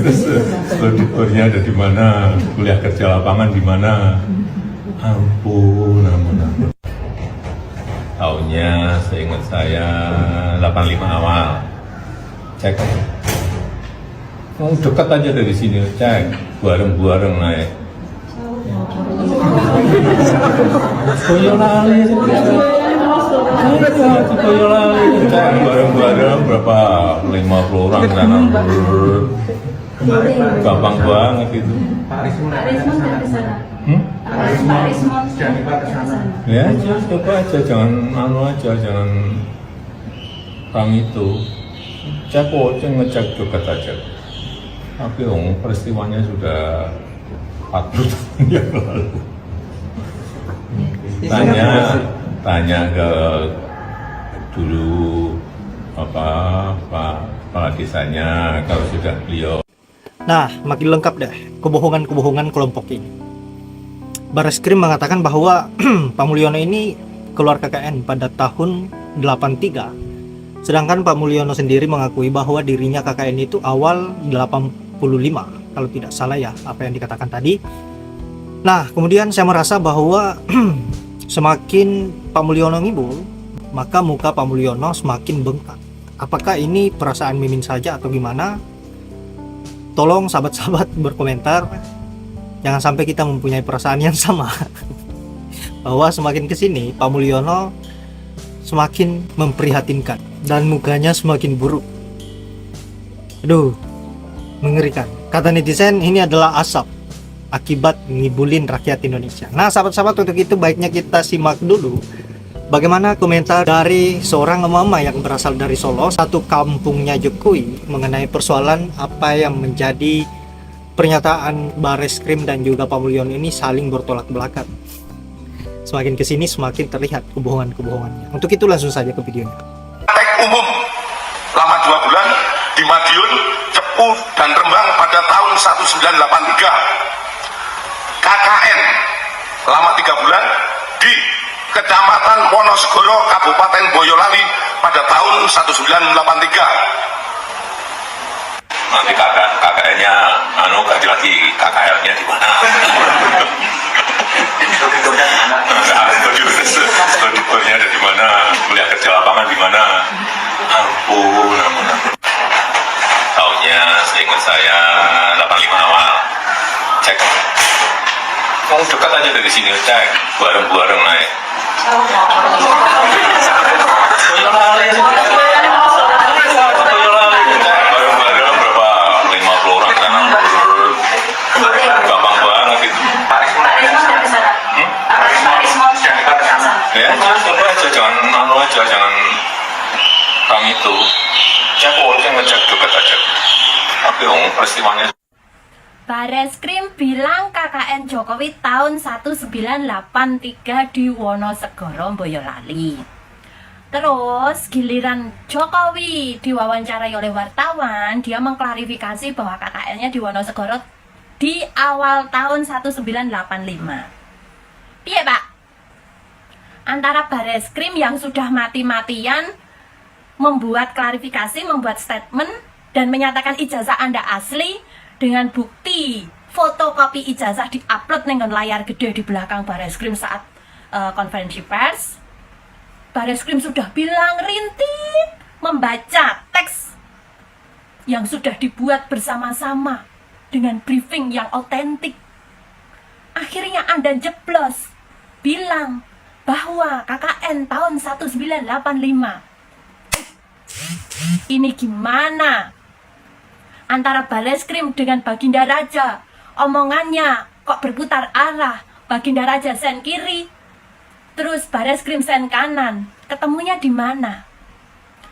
Terus auditornya ada di mana, kuliah kerja lapangan di mana. Ampun. Tahunnya seingat saya 85 awal. Cek. Dekat aja dari sini, cek. Bareng naik. Boyolali. Boyolali. Cek bareng berapa? 50 orang sana. Gampang banget itu. Pak Rismon dari sana. Pak Rismon Ya, coba aja, jangan jangan orang itu. Cek ngecek dekat aja. Tapi peristiwanya sudah 40 tahun yang lalu. Tanya ke dulu Pak kepala desanya kalau sudah beliau. Nah, makin lengkap deh kebohongan kelompok ini. Bareskrim mengatakan bahwa Pak Mulyono ini keluar KKN pada tahun 83. Sedangkan Pak Mulyono sendiri mengakui bahwa dirinya KKN itu awal 85, kalau tidak salah ya apa yang dikatakan tadi. Nah, kemudian saya merasa bahwa semakin Pak Mulyono ngibul, maka muka Pak Mulyono semakin bengkak. Apakah ini perasaan mimin saja atau gimana? Tolong sahabat-sahabat berkomentar. Jangan sampai kita mempunyai perasaan yang sama. Bahwa semakin kesini Pak Mulyono semakin memprihatinkan dan mukanya semakin buruk. Aduh, mengerikan. Kata netizen, ini adalah asap akibat ngibulin rakyat Indonesia. Nah, sahabat-sahabat, untuk itu baiknya kita simak dulu bagaimana komentar dari seorang mama yang berasal dari Solo, satu kampungnya Jokowi, mengenai persoalan apa yang menjadi pernyataan Bareskrim dan juga Pak Mulyono ini saling bertolak belakang. Semakin kesini semakin terlihat kebohongan-kebohongannya. Untuk itu langsung saja ke videonya. Praktek umum lama 2 bulan di Madiun, Cepu, dan Rembang pada tahun 1983. KKN lama 3 bulan di Kecamatan Wonosegoro, Kabupaten Boyolali pada tahun 1983. Nanti KKN-nya ganti lagi, KKL-nya di mana? Auditornya ada di mana? Kuliah kerja lapangan di mana? Ampun. Tahunnya seingat saya 85 awal. Cek. Dekat aja dari sini, cek. Bareng naik. Bareng berapa? 50 orang sana. Gampang banget itu. Pak Rismon dari sana. Pak Rismon Ya, coba aja, jangan orang itu. Cek ngecek dekat aja. Tapi peristiwanya. Bareskrim bilang KKN Jokowi tahun 1983 di Wonosegoro, Boyolali. Terus giliran Jokowi diwawancarai oleh wartawan, dia mengklarifikasi bahwa KKN-nya di Wonosegoro di awal tahun 1985. Iya Pak, antara Bareskrim yang sudah mati-matian membuat klarifikasi, membuat statement dan menyatakan ijazah Anda asli dengan bukti fotokopi ijazah diupload dengan layar gede di belakang Bareskrim saat konferensi pers. Bareskrim sudah bilang rintik membaca teks yang sudah dibuat bersama-sama dengan briefing yang otentik. Akhirnya Anda jeblos bilang bahwa KKN tahun 1985. Ini gimana? Antara Bareskrim dengan Baginda Raja, omongannya kok berputar arah. Baginda Raja sen kiri, terus Bareskrim sen kanan. Ketemunya di mana?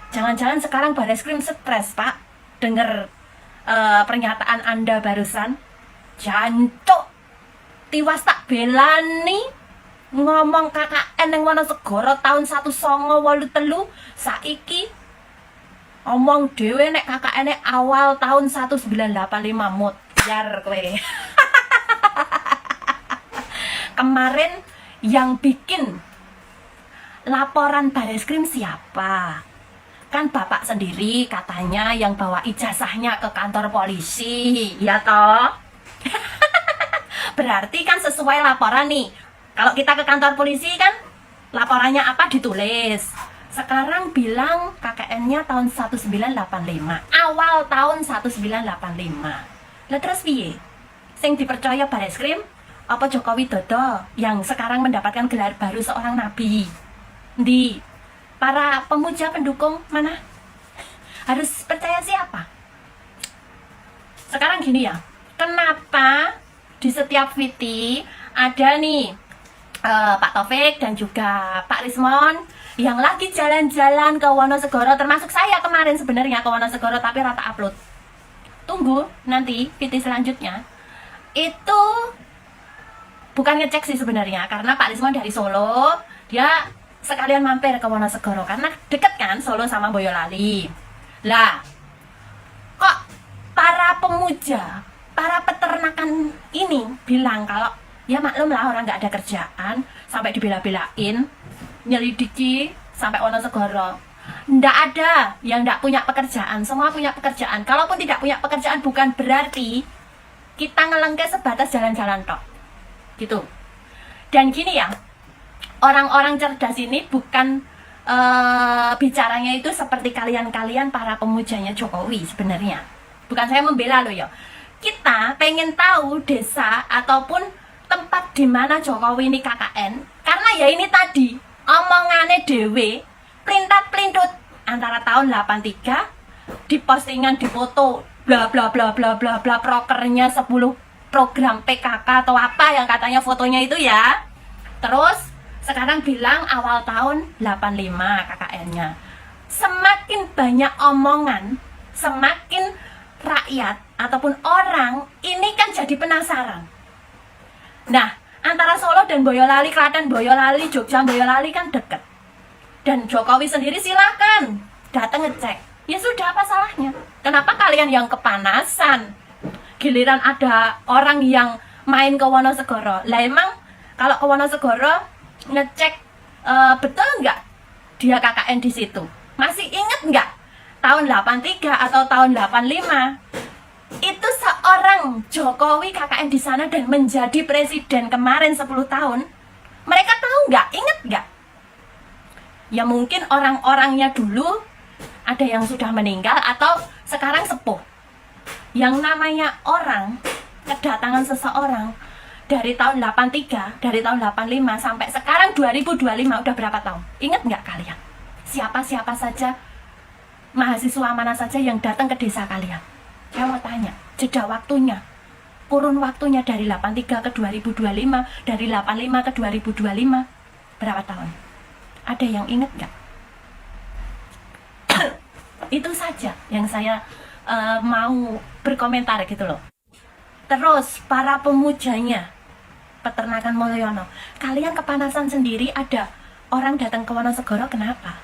Jangan-jangan sekarang Bareskrim stres, Pak, dengar pernyataan Anda barusan. Jancuk, tiwas tak belani ngomong KKN yang Wonosegoro tahun 1983 saiki omong dhewe nek KKN awal tahun 1985 mutiar kowe. Kemarin yang bikin laporan Bareskrim siapa? Kan bapak sendiri katanya yang bawa ijazahnya ke kantor polisi, ya toh? Berarti kan sesuai laporan nih. Kalau kita ke kantor polisi kan laporannya apa ditulis. Sekarang bilang KKN-nya tahun 1985, awal tahun 1985. Lah terus piye? Sing dipercaya Bareskrim apa Joko Widodo yang sekarang mendapatkan gelar baru seorang nabi? Di para pemuja pendukung mana? Harus percaya siapa? Sekarang gini ya, kenapa di setiap VT ada nih Pak Taufik dan juga Pak Rismon yang lagi jalan-jalan ke Wonosegoro, termasuk saya kemarin sebenarnya ke Wonosegoro tapi rata upload. Tunggu nanti VT selanjutnya itu bukan ngecek sih sebenarnya, karena Pak Rismon dari Solo, dia sekalian mampir ke Wonosegoro karena deket kan Solo sama Boyolali. Lah, kok para pemuja, para peternakan ini bilang kalau ya maklum lah orang nggak ada kerjaan sampai dibela-belain nyelidiki sampai Wonosegoro. Nggak ada yang nggak punya pekerjaan, semua punya pekerjaan. Kalaupun tidak punya pekerjaan bukan berarti kita ngelengke sebatas jalan-jalan tok, gitu. Dan gini ya, orang-orang cerdas ini bukan bicaranya itu seperti kalian-kalian para pemujanya Jokowi sebenarnya. Bukan saya membela loh ya. Kita pengen tahu desa ataupun tempat di mana Jokowi ini KKN, karena ya ini tadi omongannya dewe pelintat-pelintut antara tahun 83 di postingan, di foto bla bla bla bla bla bla, prokernya 10 program PKK atau apa yang katanya fotonya itu ya. Terus sekarang bilang awal tahun 85 KKN-nya. Semakin banyak omongan, semakin rakyat ataupun orang ini kan jadi penasaran. Nah, antara Solo dan Boyolali, Klaten Boyolali, Jogja Boyolali kan deket. Dan Jokowi sendiri silakan datang ngecek. Ya sudah, apa salahnya? Kenapa kalian yang kepanasan? Giliran ada orang yang main ke Wonosegoro. Lah emang kalau ke Wonosegoro ngecek betul nggak dia KKN di situ? Masih inget nggak tahun 83 atau tahun 85? Itu seorang Jokowi KKN di sana dan menjadi presiden kemarin 10 tahun. Mereka tahu nggak? Inget nggak? Ya mungkin orang-orangnya dulu ada yang sudah meninggal atau sekarang sepuh. Yang namanya orang, kedatangan seseorang dari tahun 83, dari tahun 85 sampai sekarang 2025 udah berapa tahun? Ingat nggak kalian? Siapa-siapa saja, mahasiswa mana saja yang datang ke desa kalian? Saya mau tanya, jeda waktunya, kurun waktunya dari 83 ke 2025, dari 85 ke 2025, berapa tahun? Ada yang ingat nggak? Itu saja yang saya mau berkomentar gitu loh. Terus para pemujanya peternakan Mulyono, kalian kepanasan sendiri ada orang datang ke Wonosegoro kenapa?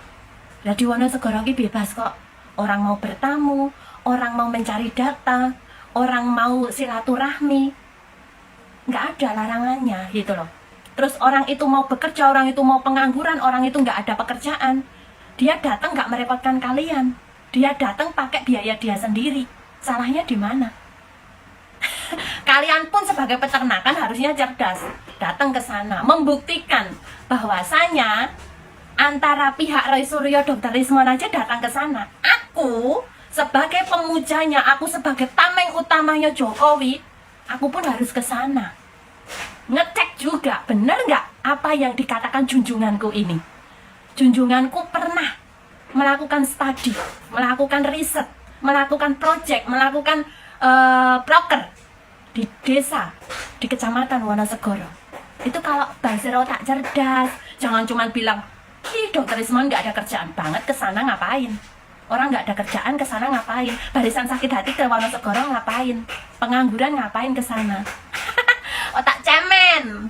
Lah di Wonosegoro ini bebas kok. Orang mau bertamu, orang mau mencari data, orang mau silaturahmi, nggak ada larangannya gitu loh. Terus orang itu mau bekerja, orang itu mau pengangguran, orang itu nggak ada pekerjaan, dia datang nggak merepotkan kalian, dia datang pakai biaya dia sendiri. Salahnya di mana? Kalian pun sebagai peternakan harusnya cerdas, datang ke sana, membuktikan bahwasanya antara pihak Roy Suryo, Dr. Rismon aja datang ke sana. Aku sebagai pemujanya, aku sebagai tameng utamanya Jokowi, aku pun harus ke sana. Ngecek juga, bener nggak apa yang dikatakan junjunganku ini. Junjunganku pernah melakukan studi, melakukan riset, melakukan project, melakukan proker di desa, di kecamatan Wonosegoro. Itu kalau Basiro tak cerdas, jangan cuma bilang, ih Dr. Rismon nggak ada kerjaan banget, kesana ngapain? Orang nggak ada kerjaan kesana ngapain? Barisan sakit hati ke Wonosegoro ngapain? Pengangguran ngapain kesana? Otak cemen.